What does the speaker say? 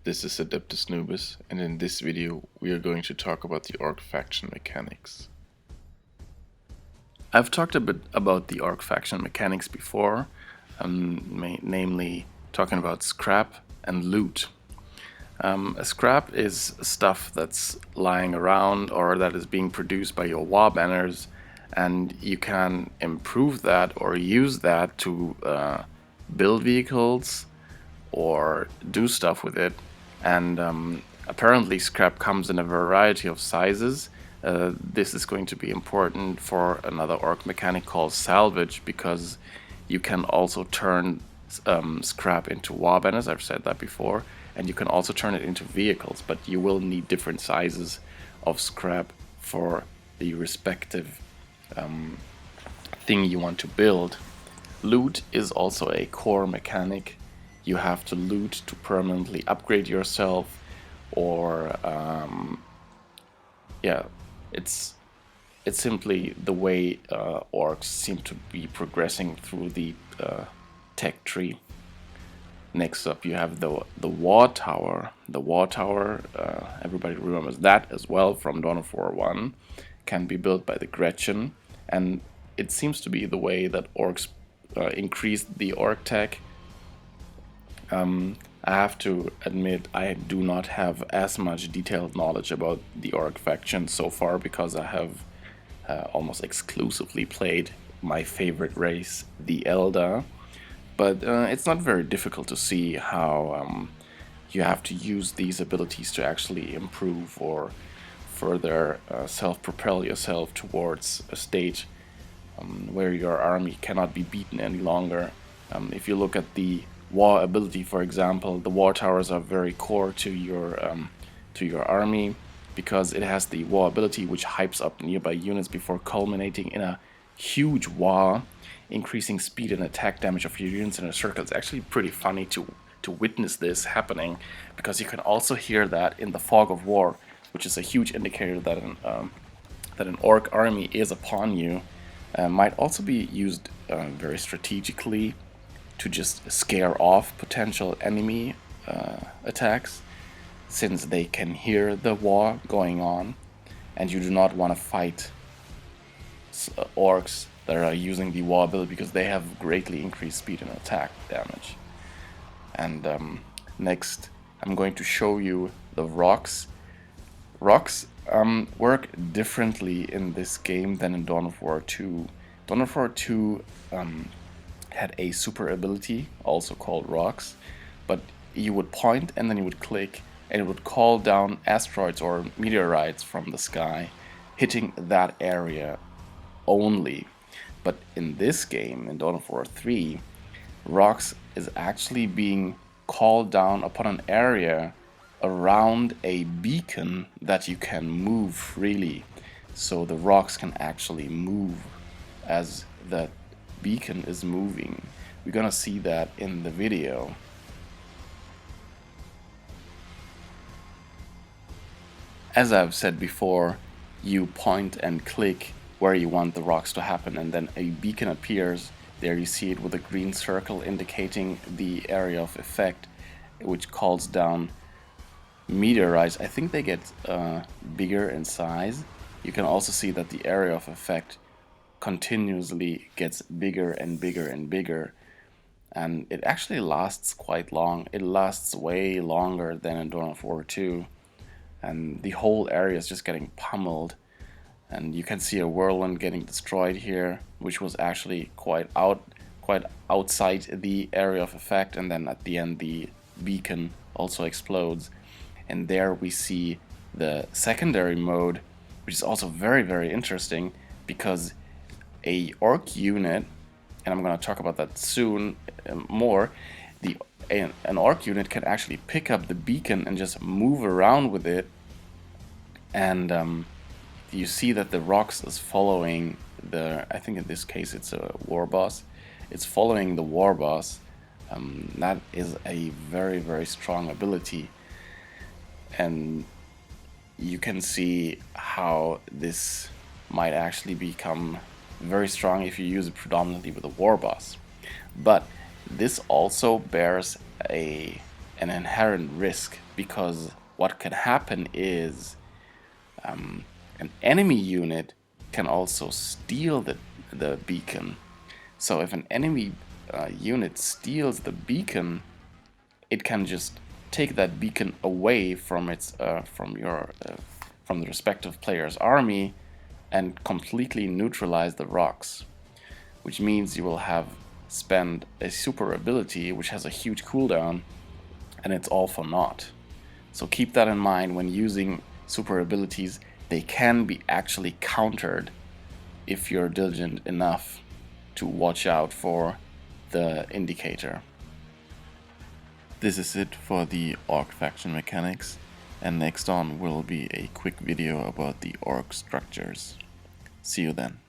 This is Adeptus Nubis, and in this video we are going to talk about the orc faction mechanics. I've talked a bit about the orc faction mechanics before, namely talking about scrap and loot. A scrap is stuff that's lying around or that is being produced by your war banners, and you can improve that or use that to build vehicles or do stuff with it. And apparently scrap comes in a variety of sizes. This is going to be important for another orc mechanic called salvage, because you can also turn scrap into war banners. I've said that before, and you can also turn it into vehicles, but you will need different sizes of scrap for the respective thing you want to build. Loot is also a core mechanic. You have to loot to permanently upgrade yourself, or it's simply the way orcs seem to be progressing through the tech tree. Next up, you have the war tower. The war tower, everybody remembers that as well from Dawn of War 1, can be built by the Gretchen, and it seems to be the way that orcs increased the orc tech. I have to admit I do not have as much detailed knowledge about the orc faction so far, because I have almost exclusively played my favorite race, the Eldar. But it's not very difficult to see how you have to use these abilities to actually improve or further self-propel yourself towards a state where your army cannot be beaten any longer. If you look at the war ability, for example, the war towers are very core to your army, because it has the war ability which hypes up nearby units before culminating in a huge war, increasing speed and attack damage of your units in a circle. It's actually pretty funny to witness this happening, because you can also hear that in the fog of war, which is a huge indicator that an orc army is upon you. Might also be used very strategically to just scare off potential enemy attacks, since they can hear the war going on, and you do not want to fight orcs that are using the war ability, because they have greatly increased speed and attack damage. And next, I'm going to show you the rocks. Rocks work differently in this game than in Dawn of War 2. Dawn of War 2 had a super ability, also called rocks, but you would point and then you would click, and it would call down asteroids or meteorites from the sky, hitting that area only. But in this game, in Dawn of War 3, rocks is actually being called down upon an area around a beacon that you can move freely. So the rocks can actually move as that beacon is moving. We're gonna see that in the video. As I've said before, you point and click where you want the rocks to happen, and then a beacon appears. There you see it with a green circle indicating the area of effect, which calls down meteorites. I think they get bigger in size. You can also see that the area of effect continuously gets bigger and bigger and bigger, and it actually lasts quite long. It lasts way longer than in Dawn of War 2, and the whole area is just getting pummeled. And you can see a whirlwind getting destroyed here, which was actually quite outside the area of effect, and then at the end the beacon also explodes. And there we see the secondary mode, which is also very, very interesting, because a orc unit, and I'm going to talk about that soon more, an orc unit can actually pick up the beacon and just move around with it, and you see that the rocks is following I think in this case it's a war boss. It's following the war boss. That is a very, very strong ability, and you can see how this might actually become very strong if you use it predominantly with a war boss. But this also bears a an inherent risk, because what can happen is an enemy unit can also steal the beacon. So if an enemy unit steals the beacon, it can just take that beacon away from from the respective player's army and completely neutralize the rocks, which means you will have spent a super ability which has a huge cooldown, and it's all for naught. So keep that in mind when using super abilities. They can be actually countered if you're diligent enough to watch out for the indicator. This is it for the orc faction mechanics, and next on will be a quick video about the orc structures. See you then.